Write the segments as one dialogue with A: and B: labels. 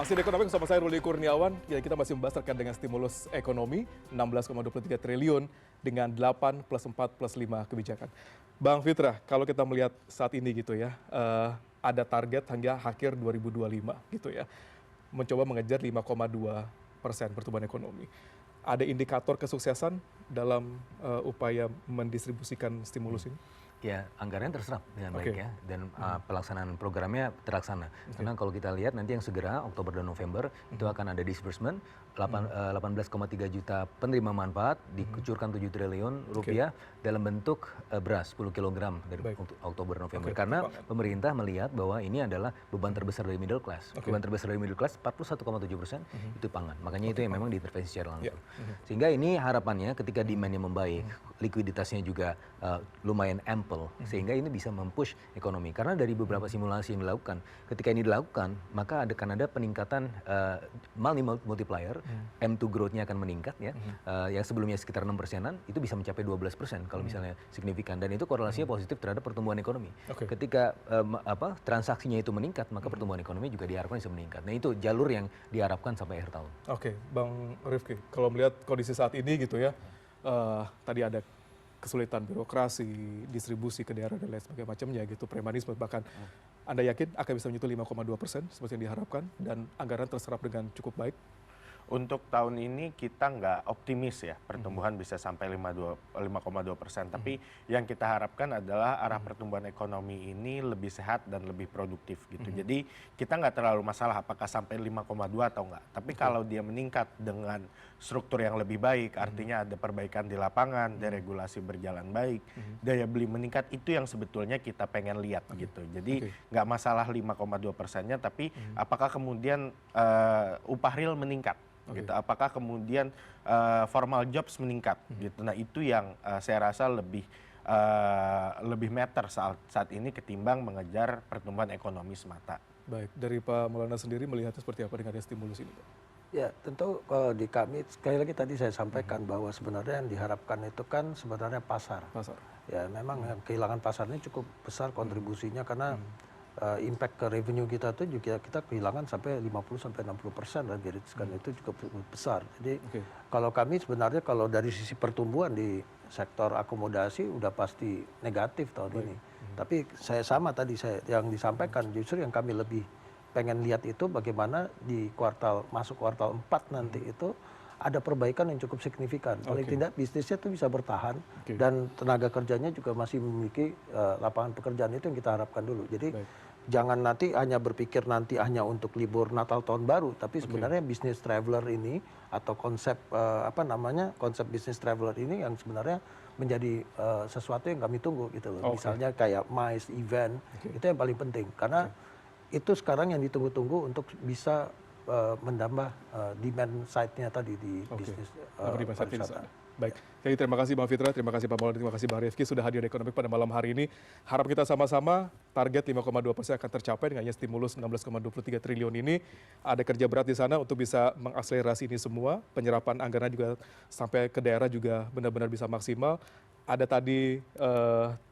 A: Masih di ekonomi bersama saya Ruli Kurniawan. Ya, kita masih membahas terkait dengan stimulus ekonomi 16,23 triliun dengan 8 plus 4 plus 5 kebijakan. Bang Fitra, kalau kita melihat saat ini gitu ya, ada target hingga akhir 2025 gitu ya, mencoba mengejar 5,2% pertumbuhan ekonomi. Ada indikator kesuksesan dalam upaya mendistribusikan stimulus ini?
B: Ya, anggarannya terserap dengan baik ya, dan pelaksanaan programnya terlaksana. Karena kalau kita lihat nanti yang segera Oktober dan November itu akan ada disbursement 18,3 juta penerima manfaat dikucurkan 7 triliun rupiah dalam bentuk beras 10 kg dari Oktober November. Karena pemerintah melihat bahwa ini adalah beban terbesar dari middle class. Beban terbesar dari middle class 41,7% itu pangan. Makanya itu yang memang diintervensi secara langsung. Sehingga ini harapannya ketika demand-nya membaik, likuiditasnya juga lumayan ample, sehingga ini bisa mempush ekonomi. Karena dari beberapa simulasi yang dilakukan, ketika ini dilakukan, maka akan ada peningkatan multiplier, M2 growth-nya akan meningkat ya. Yang sebelumnya sekitar 6%-an, itu bisa mencapai 12% kalau misalnya signifikan. Dan itu korelasinya positif terhadap pertumbuhan ekonomi. Ketika transaksinya itu meningkat, maka pertumbuhan ekonomi juga diharapkan bisa meningkat. Nah itu jalur yang diharapkan sampai akhir tahun.
A: Oke, Bang Rifki, kalau melihat kondisi saat ini gitu ya, tadi ada kesulitan birokrasi, distribusi ke daerah dan lain sebagainya macamnya gitu, premanisme bahkan. Anda yakin akan bisa menyentuh 5,2% seperti yang diharapkan dan anggaran terserap dengan cukup baik?
C: Untuk tahun ini kita nggak optimis ya pertumbuhan bisa sampai 5,2%. Tapi yang kita harapkan adalah arah pertumbuhan ekonomi ini lebih sehat dan lebih produktif gitu. Jadi kita nggak terlalu masalah apakah sampai 5,2 atau enggak. Tapi kalau dia meningkat dengan struktur yang lebih baid, artinya ada perbaikan di lapangan, deregulasi berjalan baik, daya beli meningkat, itu yang sebetulnya kita pengen lihat gitu. Jadi nggak masalah 5,2%-nya, tapi apakah kemudian upah real meningkat? Gitu. Apakah kemudian formal jobs meningkat gitu. Nah itu yang saya rasa lebih matter saat ini ketimbang mengejar pertumbuhan ekonomi semata.
A: Baik, dari Pak Maulana sendiri melihatnya seperti apa dengan stimulus ini, Pak?
D: Ya tentu kalau di kami sekali lagi tadi saya sampaikan bahwa sebenarnya yang diharapkan itu kan sebenarnya pasar. Ya memang kehilangan pasar ini cukup besar kontribusinya karena impact ke revenue kita itu juga kita kehilangan sampai 50-60% dan diriskan itu juga besar. Jadi kalau kami sebenarnya kalau dari sisi pertumbuhan di sektor akomodasi udah pasti negatif tahun ini. Tapi saya sama tadi yang disampaikan justru yang kami lebih pengen lihat itu bagaimana di masuk kuartal 4 nanti itu ada perbaikan yang cukup signifikan. Paling tidak bisnisnya itu bisa bertahan dan tenaga kerjanya juga masih memiliki lapangan pekerjaan, itu yang kita harapkan dulu. Jadi jangan nanti hanya berpikir nanti hanya untuk libur Natal Tahun Baru, tapi sebenarnya bisnis traveler ini atau konsep konsep bisnis traveler ini yang sebenarnya menjadi sesuatu yang kami tunggu gitu loh. Misalnya kayak MICE event itu yang paling penting karena itu sekarang yang ditunggu-tunggu untuk bisa menambah demand side-nya tadi di bisnis pariwisata.
A: Baik, jadi terima kasih Bang Fitra, terima kasih Pak Maulana, terima kasih Bang Rifki sudah hadir di Ekonomi pada malam hari ini. Harap kita sama-sama target 5,2% akan tercapai dengan stimulus 16,23 triliun ini. Ada kerja berat di sana untuk bisa mengakselerasi ini semua. Penyerapan anggaran juga sampai ke daerah juga benar-benar bisa maksimal. Ada tadi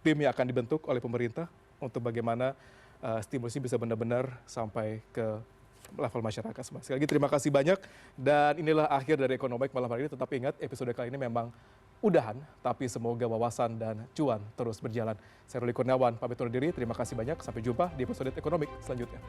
A: tim yang akan dibentuk oleh pemerintah untuk bagaimana stimulus ini bisa benar-benar sampai ke level masyarakat. Sekali lagi terima kasih banyak dan inilah akhir dari Ekonomi malam hari ini. Tetap ingat episode kali ini memang udahan, tapi semoga wawasan dan cuan terus berjalan. Saya Ruli Kurniawan pamit undur diri. Terima kasih banyak. Sampai jumpa di episode Ekonomi selanjutnya.